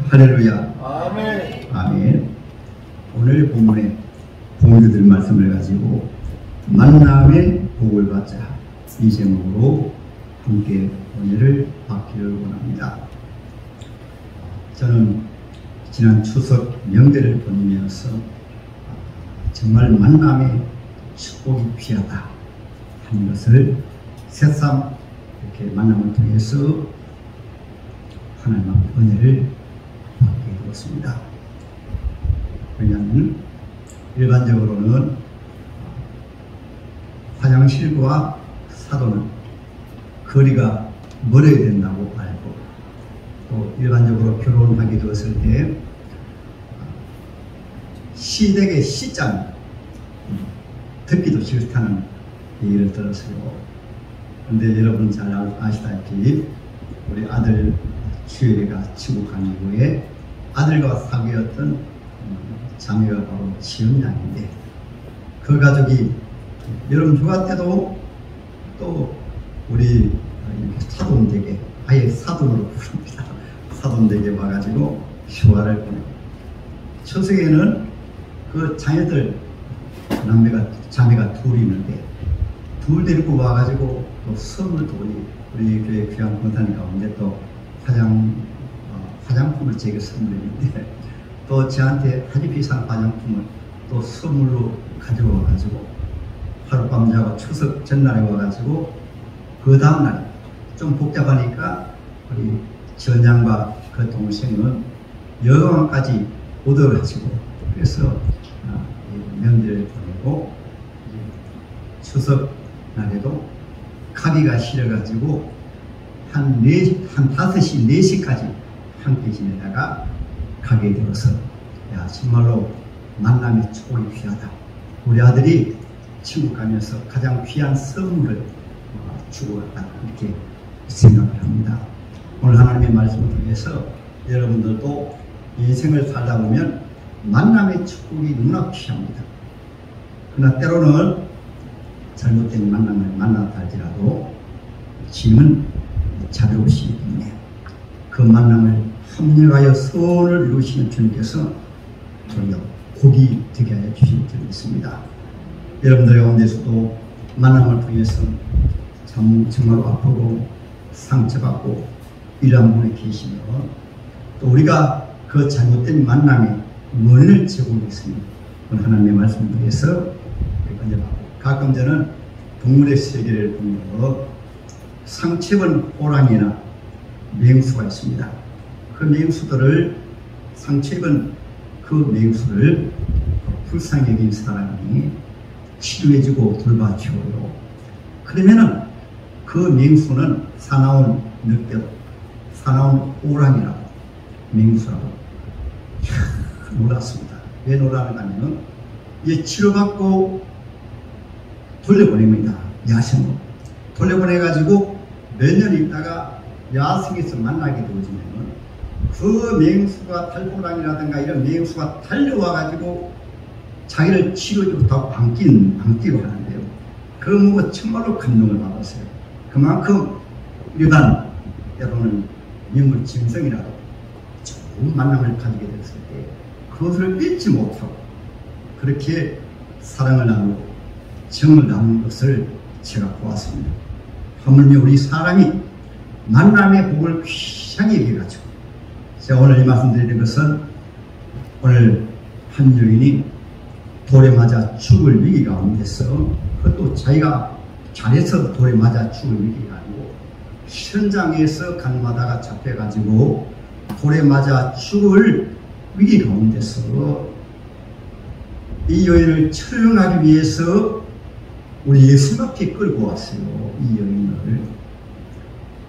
할렐루야. 아멘. 아멘. 오늘 본문의 공유들 말씀을 가지고 만남의 복을 받자 이 제목으로 함께 은혜를 받기를 원합니다. 저는 지난 추석 명절을 보내면서 정말 만남의 축복이 귀하다 하는 것을 새삼 이렇게 만남을 통해서 하나님 앞에 은혜를 받게 되었습니다. 왜냐하면 일반적으로는 화장실과 사도는 거리가 멀어야 된다고 알고, 또 일반적으로 결혼하게 되었을 때 시댁의 시장 듣기도 싫다는 얘기를 들었어요. 그런데 여러분 잘 아시다시피 우리 아들 주혜가 친국한 이후에 아들과 사귀었던 자매가 바로 지은양인데, 그 가족이 여름 휴가 때도 또 우리 사돈댁에, 아예 사돈으로 부릅니다. 사돈댁에 와가지고 휴가를 보내고, 추석에는 그 자녀들 자매가 둘이 있는데 둘 데리고 와가지고 또 선물도 우리 교회 귀한 권사님 가운데 또 화장품을 제게 선물했는데, 또 저한테 아주 비싼 화장품을 또 선물로 가지고 와가지고 하룻밤 자고 추석 전날에 와가지고 그 다음날 좀 복잡하니까 우리 전양과 그 동생은 여강까지 얻어가지고, 그래서 명절을 보내고 추석 날에도 가기가 싫어가지고 한 5시, 4시까지 함께 지내다가 가게 되어서, 야, 정말로 만남의 축복이 귀하다. 우리 아들이 친구 가면서 가장 귀한 선물을 주고 갔다, 이렇게 생각을 합니다. 오늘 하나님의 말씀을 통해서 여러분들도 인생을 살다 보면 만남의 축복이 너무나 귀합니다. 그러나 때로는 잘못된 만남을 만났다 할지라도 짐은 자비로우시기 때문에 그 만남을 합력하여 선을 이루시는 주님께서 저희가 복이 되게 하여 주신 줄이 있습니다. 여러분들 가운데서도 만남을 통해서 정말로 아프고 상처받고 이러한 분에 계시면 또 우리가 그 잘못된 만남에 원인을 제공했습니다. 하나님의 말씀을 통해서 건져받고, 가끔 저는 동물의 세계를 보면 상처입은 호랑이나 맹수가 있습니다. 그 맹수들을, 상처입은 그 맹수를 불쌍히 여긴 사람이 치료해주고 돌봐주고요. 그러면은 그 맹수는 사나운 늑대로, 사나운 호랑이라고, 맹수라고 놀랐습니다. 왜 놀라는가 하면 이 치료받고 돌려보냅니다. 야생으로 돌려보내가지고 몇 년 있다가 야생에서 만나게 되어지면 그 맹수가, 탈호랑이라든가 이런 맹수가 달려와가지고 자기를 치료해줬다고 안기로 하는데요. 그 보고 정말로 감동을 받았어요. 그만큼 일반 때로는 인물 짐승이라도 좋은 만남을 가지게 됐을 때 그것을 잊지 못하고 그렇게 사랑을 나누고 정을 나누는 것을 제가 보았습니다. 하물며 우리 사람이 만남의 복을 귀하게 여겨가지고, 제가 오늘 이 말씀드리는 것은 오늘 한 여인이 돌에 맞아 죽을 위기 가운데서, 그것도 자기가 잘해서 돌에 맞아 죽을 위기가 아니고 현장에서 간마다가 잡혀가지고 돌에 맞아 죽을 위기 가운데서 이 여인을 처형하기 위해서 우리 예수 앞에 끌고 왔어요. 이 여인을.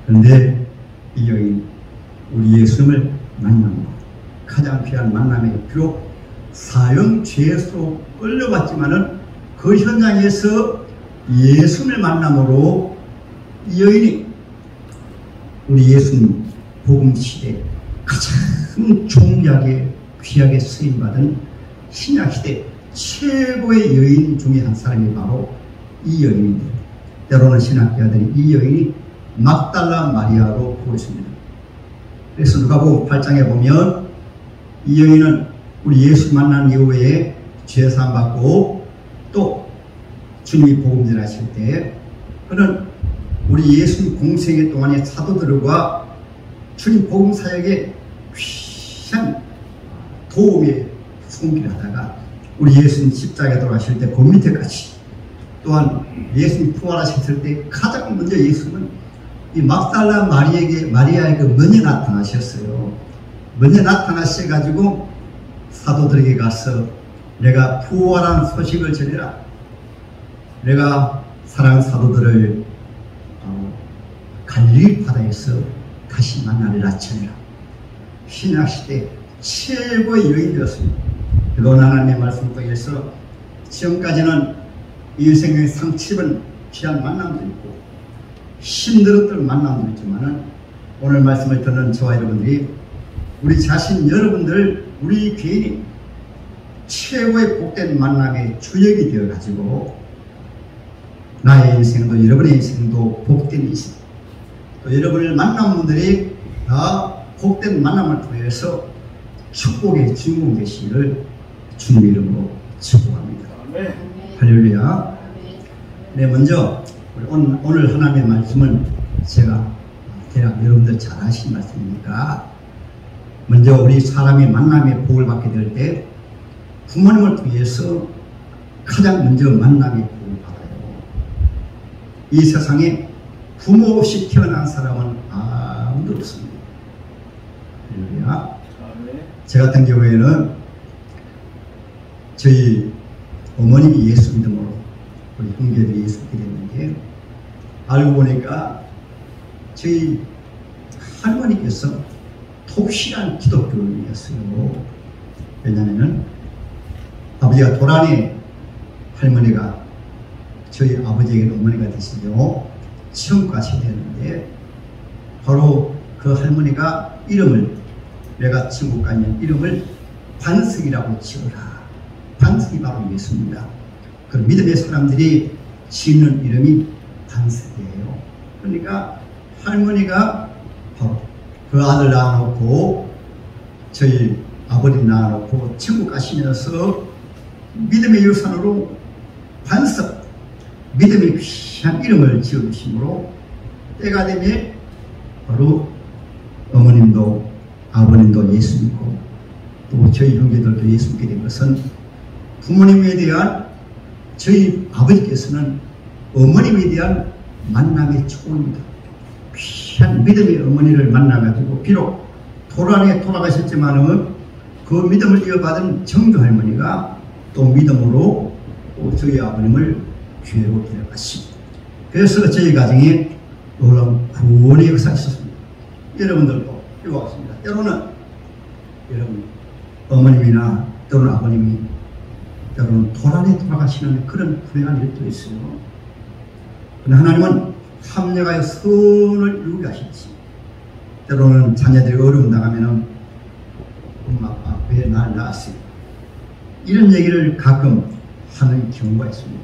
그런데 이 여인, 우리 예수님을 만난 것, 가장 귀한 만남에 비록 사형 죄수로 끌려갔지만은 그 현장에서 예수님을 만남으로 이 여인이 우리 예수님 복음 시대 가장 존귀하게 귀하게 쓰임받은 신약 시대 최고의 여인 중에 한 사람이 바로 이 여인인데, 때로는 신학자들이 이 여인이 막달라 마리아로 부르십니다. 그래서 누가복음 8장에 보면 이 여인은 우리 예수 만난 이후에 죄사함 받고 또 주님이 복음 전하실 때 그는 우리 예수님 공생애 동안의 사도들과 주님 복음 사역에 귀한 도움에 손길을 하다가 우리 예수님 십자가에 돌아가실 때 그 밑에까지 또한 예수님 부활하셨을 때 가장 먼저 예수님은 이 막달라 마리아에게 먼저 나타나셨어요. 먼저 나타나셔가지고 사도들에게 가서 내가 부활한 소식을 전해라. 내가 사랑하는 사도들을 갈릴리 바다에서 다시 만나리라 전해라. 신약시대 최고의 여인이었습니다. 그건 하나님의 말씀 통해서 지금까지는 인생의 상처 귀한 만남도 있고 힘들었던 만남도 있지만은 오늘 말씀을 듣는 저와 여러분들이 우리 자신 여러분들 우리 개인이 최고의 복된 만남의 주역이 되어 가지고 나의 인생도 여러분의 인생도 복된 인생 또 여러분을 만난 분들이 다 복된 만남을 통해서 축복의 주인공 되시기를 주님 이름으로 축복합니다. 할렐루야. 네, 먼저 오늘 하나님의 말씀은 제가 대략 여러분들 잘 아시는 말씀이니까 먼저 우리 사람이 만남의 복을 받게 될 때 부모님을 통해서 가장 먼저 만남의 복을 받아요. 이 세상에 부모 없이 태어난 사람은 아무도 없습니다. 할렐루야. 제 같은 경우에는 저희 어머님이 예수 믿음으로 우리 형제들이 예수 믿게 됐는데 알고 보니까 저희 할머니께서 독실한 기독교인이었어요. 왜냐하면 아버지가 도란의 할머니가 저희 아버지에게는 어머니가 되시죠. 천국 가셔야 되는데 바로 그 할머니가 이름을 내가 천국 가면 이름을 반석이라고 지어라. 반석이 바로 예수입니다. 그 믿음의 사람들이 짓는 이름이 반석이에요. 그러니까 할머니가 바로 그 아들 낳아놓고 저희 아버지 낳아놓고 천국 가시면서 믿음의 유산으로 반석, 믿음의 귀한 이름을 지어주심으로 때가 되면 바로 어머님도 아버님도 예수 믿고 또 저희 형제들도 예수 믿게 된 것은 부모님에 대한 저희 아버지께서는 어머님에 대한 만남의 축복입니다. 귀한 믿음의 어머니를 만나가지고 비록 도란에 돌아가셨지만은 그 믿음을 이어받은 정조 할머니가 또 믿음으로 또 저희 아버님을 교회로 데려가시고 그래서 저희 가정에 놀라운 구원의 역사가 있었습니다. 여러분들도 이거 같습니다. 때로는 여러분 어머님이나 또는 아버님이 때로는 도란에 돌아가시는 그런 불행한 일도 있어요. 그러나 하나님은 합력하여 선을 이루게 하시지. 때로는 자녀들이 어려움 당하면은 엄마 아빠 왜 날 낳았어요? 이런 얘기를 가끔 하는 경우가 있습니다.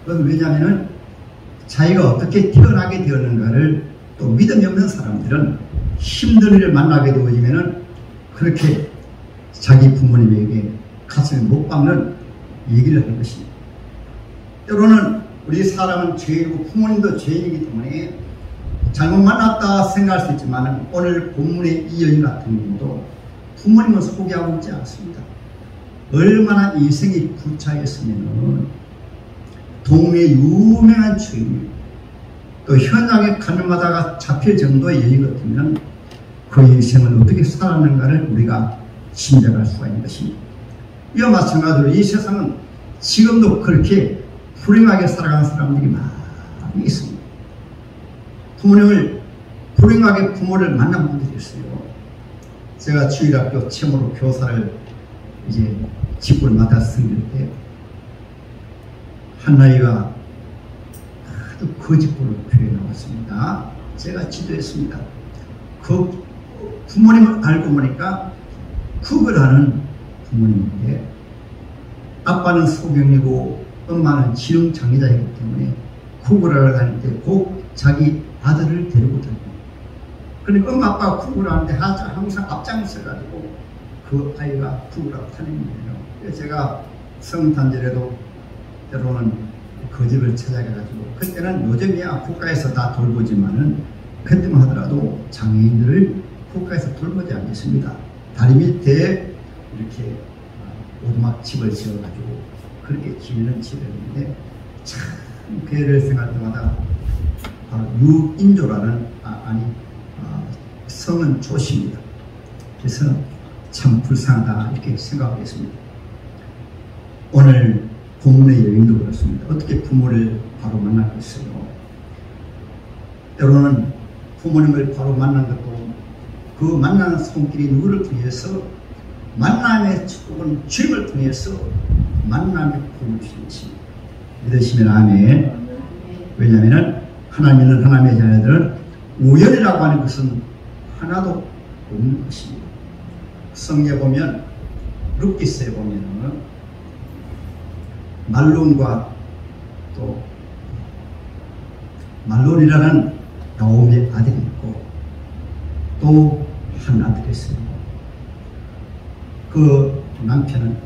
그건 왜냐하면 자기가 어떻게 태어나게 되었는가를 또 믿음이 없는 사람들은 힘든 일을 만나게 되어지면은 그렇게 자기 부모님에게 가슴에 못 박는 얘기를 하는 것입니다. 때로는 우리 사람은 죄이고 부모님도 죄인이기 때문에 잘못 만났다 생각할 수 있지만 오늘 본문의 이 여인 같은 경우도 부모님을 소개하고 있지 않습니다. 얼마나 인생이 구차했으면 동네의 유명한 죄인 또 현장에 가는마다가 잡힐 정도의 여인 같으면 그 인생을 어떻게 살았는가를 우리가 짐작할 수가 있는 것입니다. 이와 마찬가지로 이 세상은 지금도 그렇게 불행하게 살아가는 사람들이 많이 있습니다. 부모님을 불행하게 부모를 만난 분들이 있어요. 제가 주일학교 처음으로 교사를 이제 직분을 맡아서 섬길 때 한 아이가 아주 거짓말로 교회에 나왔습니다. 제가 지도했습니다. 그 부모님을 알고 보니까 구걸하는 부모님인데 아빠는 소경이고 엄마는 지능장애자이기 때문에 구걸하러 다닐 때 꼭 자기 아들을 데리고 다닙니다. 그러니까 엄마 아빠가 구구를 하는데 항상 앞장서가지고 그 아이가 구구를 타는 거예요. 그래서 제가 성탄절에도 때로는 그 집을 찾아가가지고, 그때는 요즘이야 국가에서 다 돌보지만은 그때만 하더라도 장애인들을 국가에서 돌보지 않겠습니다. 다리 밑에 이렇게 오두막 집을 지어가지고 그렇게 지는 집이었는데, 참 걔를 생각할 때마다 바로 유인조라는 성은 조씨입니다. 그래서 참 불쌍하다 이렇게 생각하겠습니다. 오늘 본문의 여인도 그렇습니다. 어떻게 부모를 바로 만나겠어요? 때로는 부모님을 바로 만난 것도 그 만나는 손길이 누구를 통해서, 만남의 축복은 주님을 통해서 만남의 복을 주십니다. 믿으시면 아멘. 왜냐하면 하나님은 하나님의 자녀들은 우연이라고 하는 것은 하나도 없는 것입니다. 성경에 보면, 룻기서에 보면 말론과 또 말론이라는 나오미의 아들이 있고 또 한 아들이 있어요. 그 남편은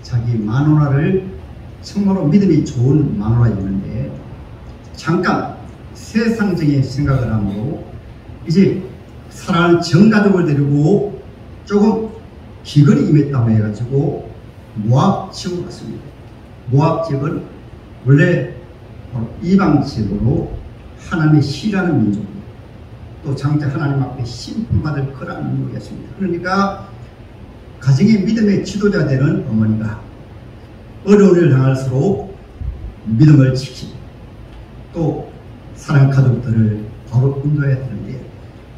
자기 마누라를 정말로 믿음이 좋은 마누라였는데 잠깐 세상적인 생각을 하므로 이제 사랑하는 정가족을 데리고 조금 기근이 임했다고 해가지고 모압 지역으로 갔습니다. 모압 지역은 원래 이방 지역으로 하나님의 시라는 민족입니다. 또 장차 하나님 앞에 심판받을 거라는 민족이었습니다. 그러니까 가정의 믿음의 지도자 되는 어머니가 어려운 일을 당할수록 믿음을 지키고 또 사랑 가족들을 바로 인도해야 되는데,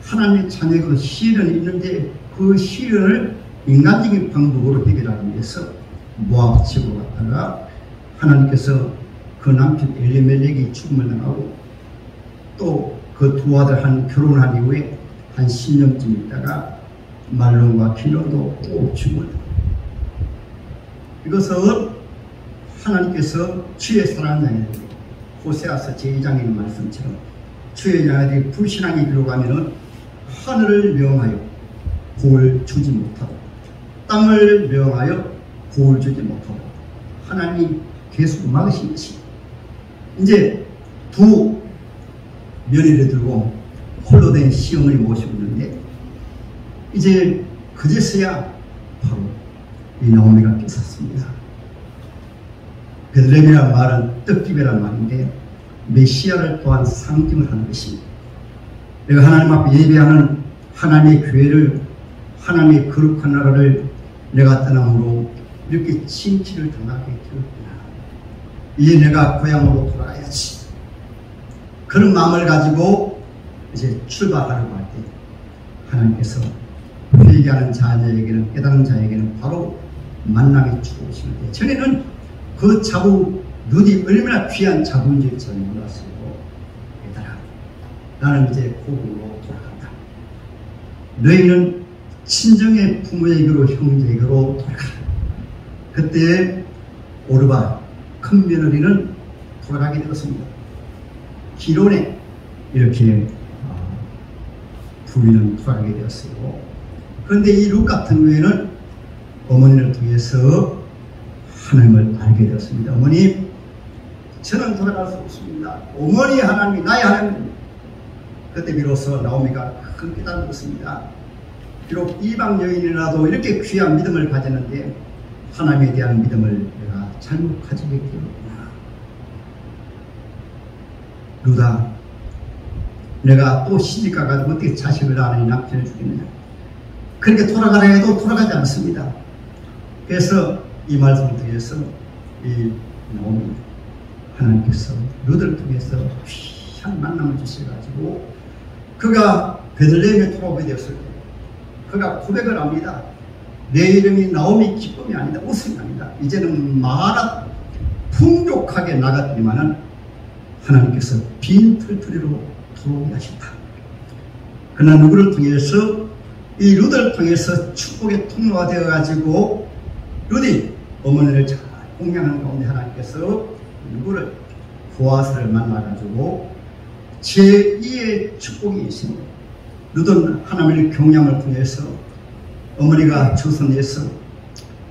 하나님의 자녀에게도 시련이 있는데 그 시련을 인간적인 방법으로 해결하기 위해서 모압 지역으로 갔다가 하나님께서 그 남편 엘리멜렉이 죽음을 당하고 또 그 두 아들 한 결혼한 이후에 한 10년쯤 있다가 말론과 킬론도 또 죽음을 당합니다. 이것은 하나님께서 주의 사랑하는 자녀들이 호세아서 제2장에 있는 말씀처럼 주의 자녀들이 불신앙이 들어가면은 하늘을 명하여 복을 주지 못하고 땅을 명하여 복을 주지 못하고 하나님이 계속 막으신 것이, 이제 두 며느리를 들고 홀로 된 시어머니 모시고 있는데 이제 그제서야 바로 이 나오미가 깨닫습니다. 베들레헴이라는 말은 떡집이라는 말인데 메시아를 또한 상징을 하는 것입니다. 내가 하나님 앞에 예배하는 하나님의 교회를, 하나님의 거룩한 나라를 내가 떠남으로 이렇게 침치를 당하게 되었구나. 이제 내가 고향으로 돌아가야지. 그런 마음을 가지고 이제 출발하려고 할 때 하나님께서 회개하는 자녀에게는, 깨닫는 자에게는 바로 만남이 주어지는데, 전에는 그 자부, 룻이 얼마나 귀한 자부인지 잘 몰랐어요. 얘들아, 나는 이제 고국으로 돌아간다. 너희는 친정의 부모에게로, 형제에게로 돌아가라. 그때 오르바 큰 며느리는 돌아가게 되었습니다. 기론에 이렇게 부인은 돌아가게 되었어요. 그런데 이 룻 같은 경우에는 어머니를 통해서 하나님을 알게 되었습니다. 어머니, 저는 돌아갈 수 없습니다. 어머니 하나님이 나의 하나님. 그때 비로소 나오미가 큰 깨달음을 얻었습니다. 비록 이방 여인이라도 이렇게 귀한 믿음을 가졌는데 하나님에 대한 믿음을 내가 잘못 가지게 되었구나. 루다, 내가 또 시집가 가지고 어떻게 자식을 낳으니 남편을 주겠느냐. 그렇게 돌아가라 해도 돌아가지 않습니다. 그래서 이 말씀을 통해서 이 나오미, 하나님께서 룻을 통해서 귀한 만남을 주셔가지고 그가 베들레헴에 돌아오게 되었을 때 그가 고백을 합니다. 내 이름이 나오미 기쁨이 아니다, 웃음이 아니다. 이제는 마라 풍족하게 나갔더니만은 하나님께서 빈 털터리로 들어오게 하신다. 그러나 누구를 통해서, 이 룻을 통해서 축복의 통로가 되어가지고 룻이 어머니를 잘 공양하는 가운데 하나님께서 누구를, 보아스를 만나가지고 제2의 축복이 있습니다. 룻은 하나님의 경향을 통해서 어머니가 조선에서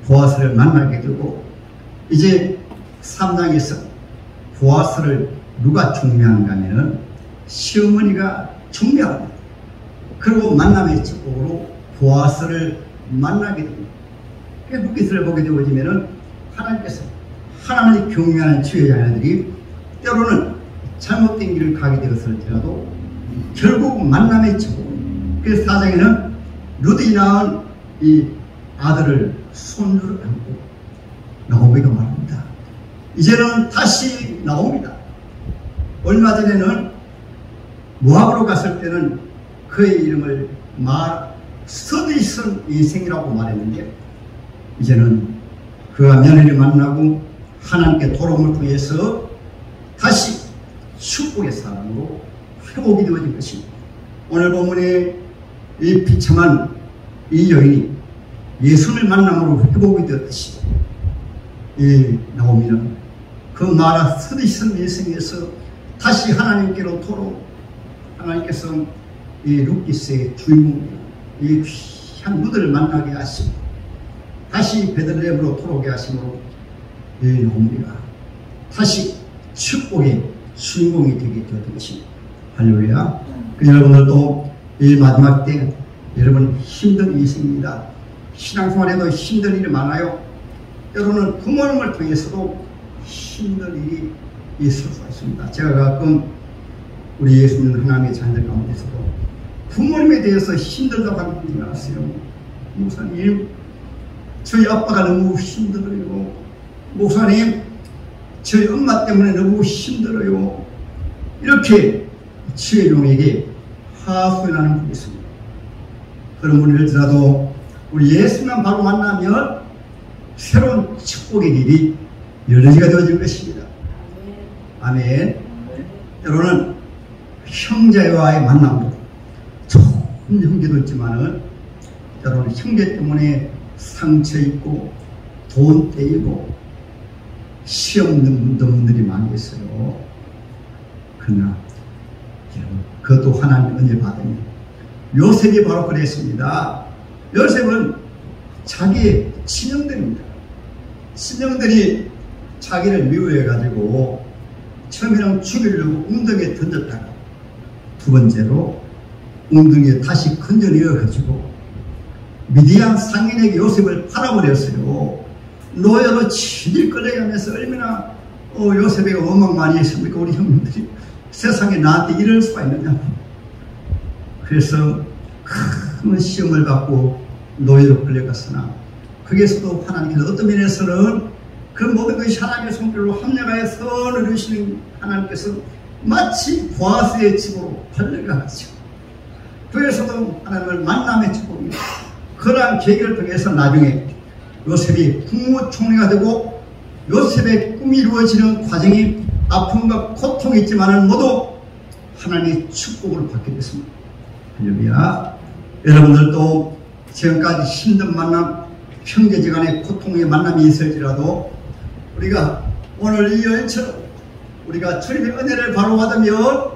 보아스를 만나게 되고, 이제 3장에서 보아스를 누가 중매하는가 하면은 시어머니가 중매합니다. 그리고 만남의 축복으로 보아스를 만나게 됩니다. 루깃을 보게 되어지면은 하나님께서 하나님을 경외하는 주의 자녀들이 때로는 잘못된 길을 가게 되었을지라도 결국 만남의 축복. 그래서 4장에는 룻이 낳은 이 아들을 손주를 안고 나오미가 말합니다. 이제는 다시 나옵니다. 얼마 전에는 모압으로 갔을 때는 그의 이름을 서디슨 인생이라고 말했는데, 이제는 그가 며느리를 만나고 하나님께 돌아옴을 통해서 다시 축복의 사람으로 회복이 되어진 것입니다. 오늘 본문에 이 비참한 이 여인이 예수를 만남으로 회복이 되었듯이, 이 나오미는 그 마라 서디슨 인생에서 다시 하나님께로 돌아오고, 하나님께서 이 루키스의 주인공, 이 귀한 룻을 만나게 하시고 다시 베들레헴으로 돌아오게 하심으로 이 나오미가 다시 축복의 주인공이 되게 되었던 것입니다. 할렐루야. 여러분들도 이 마지막 때 여러분 힘든 인생입니다. 신앙생활에도 힘든 일이 많아요. 때로는 부모님을 통해서도 힘든 일이 있을 수 있습니다. 제가 가끔 우리 예수 믿는 하나님의 자녀들 가운데서도 부모님에 대해서 힘들다고 하는 분이 많았어요. 목사님, 저희 아빠가 너무 힘들어요. 목사님, 저희 엄마 때문에 너무 힘들어요. 이렇게 주의 종에게 하소연하는 분이 있습니다. 그런 분일지라도 우리 예수만 바로 만나면 새로운 축복의 길이 열리게 되어질 것입니다. 아멘. 때로는 형제와의 만남도 좋은 형제도 있지만은 때로는 형제 때문에 상처 있고 돈 떼이고 시험 없는 분들이 많이 있어요. 그러나 그것도 하나님 은혜 받으니 요셉이 바로 그랬습니다. 요셉은 자기의 친형들입니다. 친형들이 자기를 미워해가지고 처음에는 죽이려고 웅덩이에 던졌다가 두 번째로 웅덩이에 다시 건져내어가지고 미디안 상인에게 요셉을 팔아버렸어요. 노예로 치질 끌려가면서 얼마나 요셉에게 원망 많이 했습니까? 우리 형님들이 세상에 나한테 이럴 수가 있느냐. 그래서 큰 시험을 받고 노예로 끌려갔으나 거기에서도 하나님께서 어떤 면에서는 그 모든 것이 하나님의 손길로 합력하여 선을 이루시는 하나님께서 마치 보아스의 집으로 달려가죠. 그에서도 하나님을 만남의 축복입니다. 그러한 계기를 통해서 나중에 요셉이 국무총리가 되고 요셉의 꿈이 이루어지는 과정이 아픔과 고통이 있지만 모두 하나님의 축복을 받게 됐습니다. 할렐루야. 여러분들도 지금까지 힘든 만남, 형제지간의 고통의 만남이 있을지라도 우리가 오늘 이 여인처럼 우리가 주님의 은혜를 바로 받으면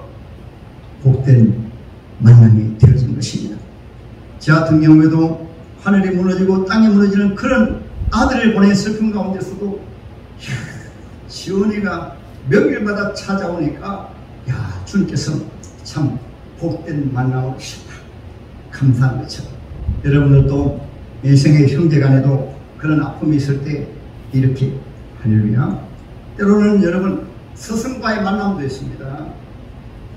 복된 만남이 되어진 것입니다. 저 같은 경우에도 하늘이 무너지고 땅이 무너지는 그런 아들을 보낸 슬픔 가운데서도 시온이가 명일마다 찾아오니까 주님께서 참 복된 만남을 주셨다. 감사한 것처럼 여러분들도 인생의 형제간에도 그런 아픔이 있을 때 이렇게 할렐루야. 때로는 여러분 스승과의 만남도 있습니다.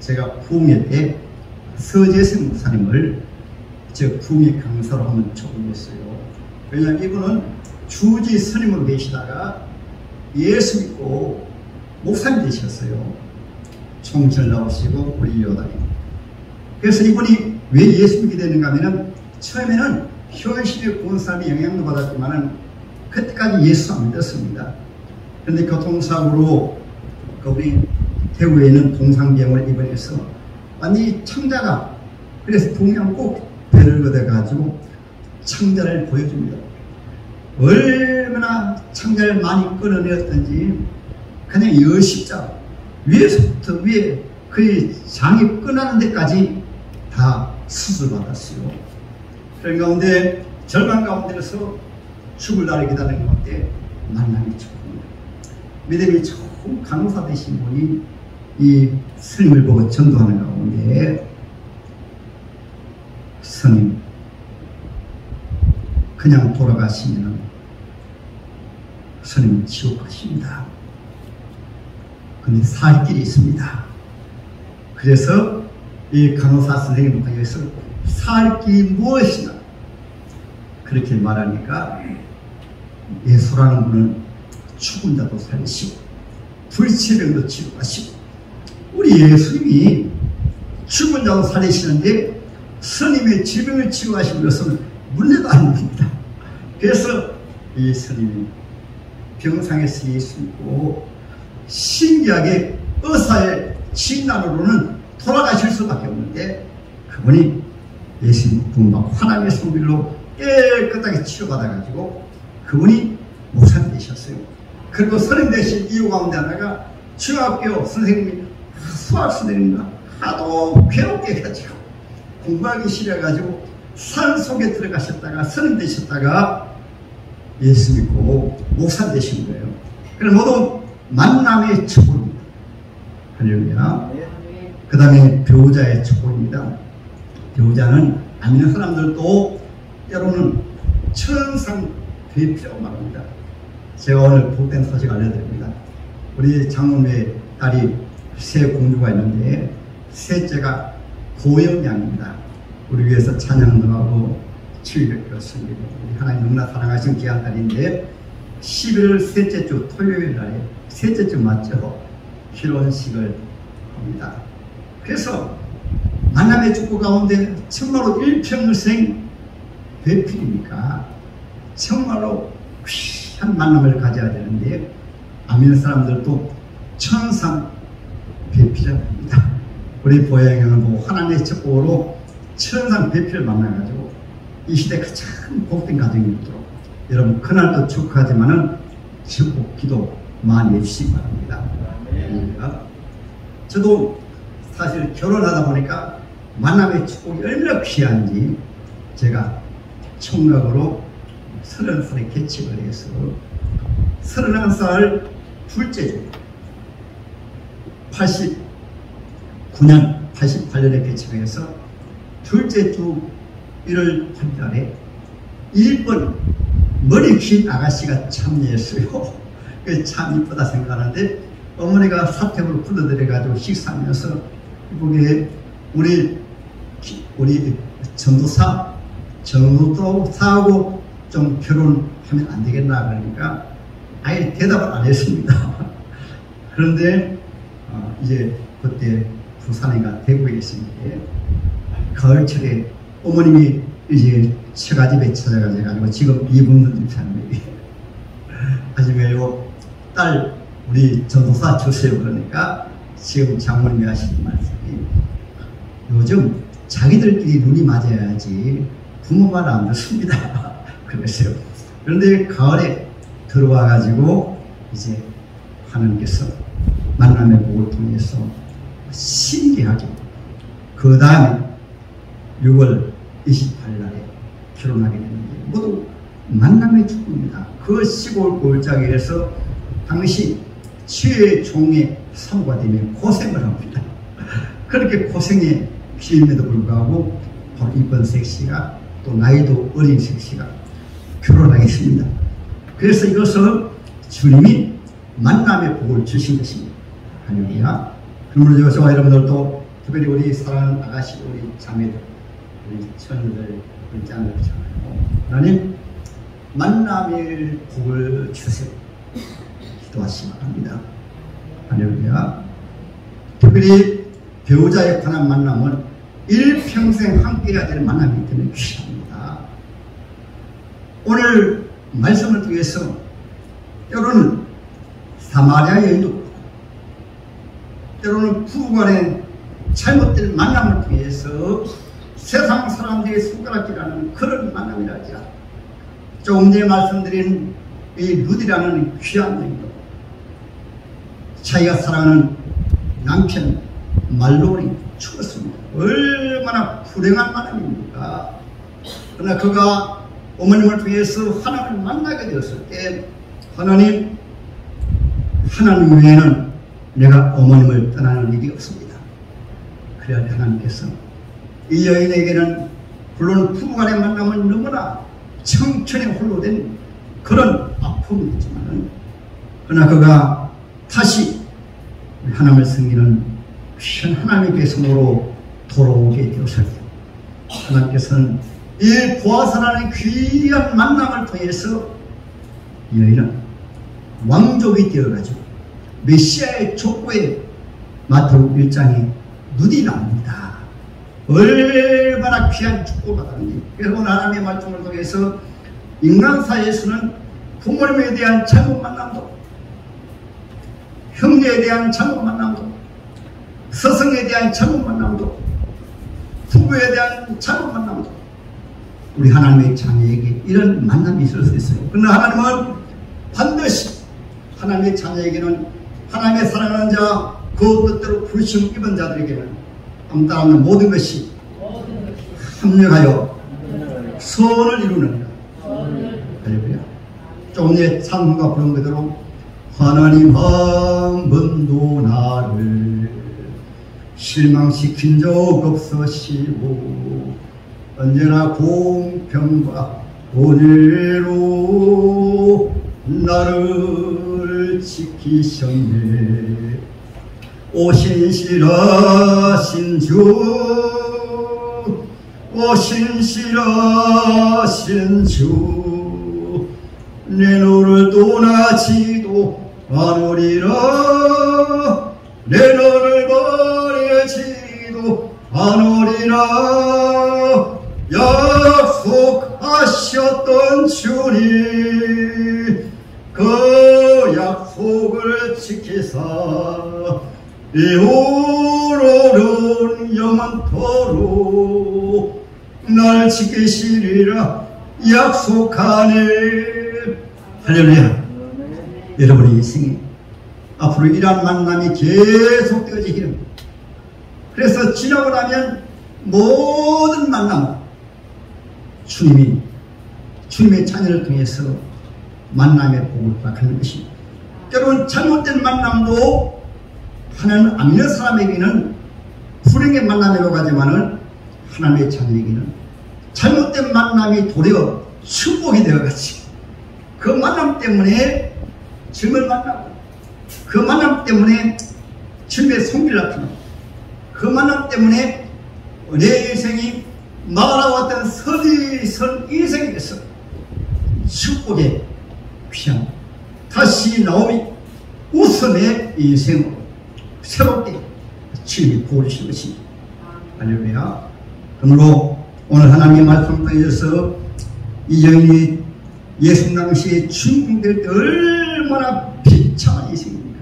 제가 부흥회 때 서재생 목사님을 저 부흥회 강사로 한번 초빙했어요. 왜냐하면 이분은 주지 스님으로 계시다가 예수 믿고 목사님 되셨어요. 총철 나오시고 우리 요단이. 그래서 이분이 왜 예수 믿게 되는가 하면은 처음에는 현실의 구원사람이 영향도 받았지만은 그때까지 예수 안 믿었습니다. 그런데 교통사고로 우리 대구에 있는 동상병원에 입원해서 완전히 창자가, 그래서 동양 꼭 배를 걷어가지고 창자를 보여줍니다. 얼마나 창자를 많이 끌어내었던지 그냥 열십자 위에서부터 위에 그의 장이 끝나는 데까지 다 수술받았어요. 그런 가운데 절망 가운데서 죽을 날을 기다리는 가운데 만남이 죽습니다. 믿음이 좋은 간호사 되신 분이 이 스님을 보고 전도하는 가운데, 스님 그냥 돌아가시면 스님 지옥 가십니다. 근데 살 길이 있습니다. 그래서 이 간호사 선생님 방에서 살 길이 무엇이냐 그렇게 말하니까, 예수라는 분은 죽은 자도 살리시고 불치병도 치료하시고, 우리 예수님이 죽은 자도 살리시는데 스님의 질병을 치료하시는 것은 문제도 아닙니다. 그래서 이 스님이 병상에서 예수 믿고 신기하게 의사의 진단으로는 돌아가실 수밖에 없는데, 그분이 예수님 부흥받고 하나님의 성길로 깨끗하게 치료받아가지고 그분이 목사님 되셨어요. 그리고 스님 되신 이유 가운데 하나가 중학교 선생님이 수학 선생님과 하도 괴롭게 해가지고 공부하기 싫어가지고 산 속에 들어가셨다가 스님 되셨다가 예수 믿고 목사 되신 거예요. 그럼 모두 만남의 축복입니다. 할렐루야. 그 다음에 배우자의 축복입니다. 배우자는 안 믿는 사람들도 여러분은 천상배필이라고 말합니다. 제가 오늘 복된 소식 알려드립니다. 우리 장모의 딸이 새 공주가 있는데 셋째가 고영양입니다. 우리 위해서 찬양도 하고 700kg 섬기고 우리 하나님 너무나 사랑하신 귀한 딸인데, 11월 셋째 주 토요일 날에, 셋째 주 맞죠? 결혼식을 합니다. 그래서 만남의 축복 가운데 정말로 일평생 배필이니까 정말로 귀한 만남을 가져야 되는데, 안 믿는 사람들도 천상 배필이라고 합니다. 우리 보양형은 보고 하나님의 축복으로 천상 배필을 만나가지고 이 시대 가장 복된 가정이 있도록 여러분 그날도 축하하지만은 축복 기도 많이 해주시기 바랍니다. 저도 사실 결혼하다 보니까 만남의 축복이 얼마나 귀한지 제가 총각으로 30살에 개척을 해서 31살 둘째 주 89년 88년에 개척을 해서 둘째 주 1월 8일에 1번 머리 긴 아가씨가 참여했어요. 참 이쁘다 생각하는데 어머니가 사택으로 불러들여가지고 식사하면서 거기에 우리 전도사하고 좀 결혼하면 안 되겠나 그러니까 아예 대답을 안 했습니다. 그런데 이제 그때 부산에가 대구에 있었는데 가을철에 어머님이 이제 처가집에 찾아가지고 지금 이분들 사람에게 아줌마요 딸 우리 전도사 주세요 그러니까 지금 장모님이 하시는 말씀이 요즘 자기들끼리 눈이 맞아야지 부모 말 안 듣습니다. 그랬어요. 그런데 가을에 들어와 가지고 이제 하나님께서 만남의 복을 통해서 신기하게 그 다음에 6월 28일날에 결혼하게 되는데 모두 만남의 축복입니다. 그 시골 골짜기에서 당시 최종의 사모가 되면 고생을 합니다. 그렇게 고생의 기임에도 불구하고 바로 이번 색시가 또 나이도 어린 색시가 결혼하겠습니다. 그래서 이것은 주님이 만남의 복을 주신 것입니다. 할렐루야. 그러므로 저와 여러분들도 특별히 우리 사랑하는 아가씨 우리 자매들 우리 처녀들 우리 짱들 있잖아요. 하나님 만남의 복을 주세요. 기도하시기 바랍니다. 할렐루야. 특별히 배우자에 관한 만남은 일평생 함께해야 될 만남이기 때문에 귀합니다. 오늘 말씀을 통해서 때로는 사마리아 여인도 때로는 부부간의 잘못된 만남을 통해서 세상 사람들이 손가락질하는 그런 만남이라 하지 않아. 조금 전에 말씀드린 이 룻이라는 귀한 여인도 자기가 사랑하는 남편 말로리 죽었습니다. 얼마나 불행한 마음입니까? 그러나 그가 어머님을 통해서 하나님을 만나게 되었을 때 하나님 외에는 내가 어머님을 떠나는 일이 없습니다. 그래야 하나님께서 이 여인에게는 물론 부부간의 만남은 너무나 청천에 홀로 된 그런 아픔이 있지만 그러나 그가 다시 하나님을 섬기는 귀한 하나님의 백성으로 돌아오게 되었을 때 하나님께서는 이 보아스라는 귀한 만남을 통해서 이 여인은 왕족이 되어가지고 메시아의 족보에 마태복음 1장에 눈이 납니다. 얼마나 귀한 축복을 받았는지. 그래서 오늘 하나님의 말씀을 통해서 인간사회에서는 부모님에 대한 잘못 만남도, 형제에 대한 잘못 만남도, 스승에 대한 잘못 만남도, 부부에 대한 잘못 만남도 우리 하나님의 자녀에게 이런 만남이 있을 수 있어요. 그러나 하나님은 반드시 하나님의 자녀에게는 하나님의 사랑하는 자, 그 뜻대로 부르심 입은 자들에게는 암따라는 모든 것이 합력하여 선을 이루느니라. 할렐루야. 조금 전에 찬송가 부른 그대로 하나님 한 번도 나를 실망시킨 적 없으시고 언제나 공평과 은혜로 나를 지키셨네. 오 신실하신 주, 오 신실하신 주, 내 너를 떠나지도 않으리라, 내 너를 버리지도 않으리라. 약속하셨던 주님, 그 약속을 지키사 이후로는 영원토록 날 지키시리라 약속하네. 할렐루야. 여러분의 인생에 앞으로 이러한 만남이 계속되어지기를, 그래서 지나고 나면 모든 만남 주님의 자녀를 통해서 만남의 복을 받는 것입니다. 때로는 잘못된 만남도 하나님 안 믿는 사람에게는 불행의 만남이라고 하지만은 하나님의 자녀에게는 잘못된 만남이 도리어 축복이 되어가지, 그 만남 때문에 주님을 만나고, 그 만남 때문에 주님의 손길을 나타나고, 그 만남 때문에 내 인생이 말아왔던 서리선 인생에서 축복의 귀한 다시 나오미 웃음의 인생으로 새롭게 주님이 부어주신 것입니다. 할렐루야. 그러므로 오늘 하나님의 말씀을 통해서 이 여인이 예수 당시에 주인공될 때 얼마나 비참한 인생입니까?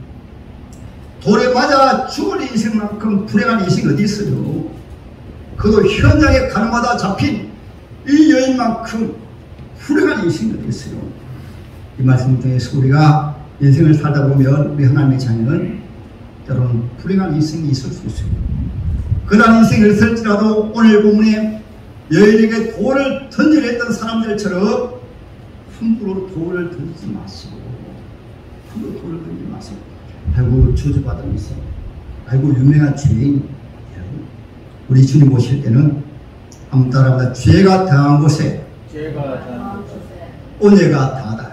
돌에 맞아 죽을 인생만큼 불행한 인생이 어디 있어요? 그도 현장에 가는마다 잡힌 이 여인만큼 불행한 인생이 어디 있어요? 이 말씀을 통해서 우리가 인생을 살다 보면 우리 하나님의 자녀는 때로는 불행한 인생이 있을 수 있어요. 그러한 인생이 있을지라도 오늘 본문에 여인에게 돌을 던지려 했던 사람들처럼 함부로 돌을 던지지 마시고, 함부로 돌을 던지지 마시고, 아이고 저주받으면서, 아이고 유명한 죄인, 우리 주님 오실 때는 한번 따라합니다. 죄가 당한 곳에 은혜가 다하다.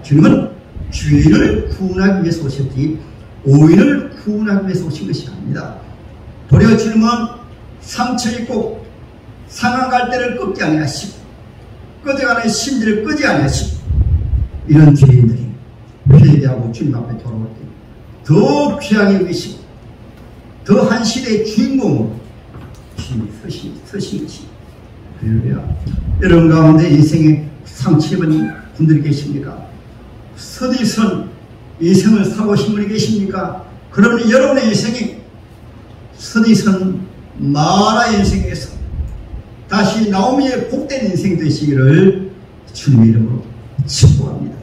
주님은 죄인을 구원하기 위해서 오셨지 오인을 구원하기 위해서 오신 것이 아닙니다. 도리어 주님은 상처 입고 상한 갈대를 꺾지 아니하시고 꺼져가는 심지를 끄지 아니하시고 이런 죄인들이 회개하고 주님 앞에 돌아올 때 더 귀하게 여기시고 더 한 시대의 주인공으로 주님이 서신 것이. 할렐루야. 여러분 가운데 인생에 상처 입은 분들이 계십니까? 서디선 인생을 살아오신 분이 계십니까? 그러면 여러분의 인생이 서디선 마라 인생에서 다시 나오미의 복된 인생 되시기를 주님의 이름으로 축복합니다.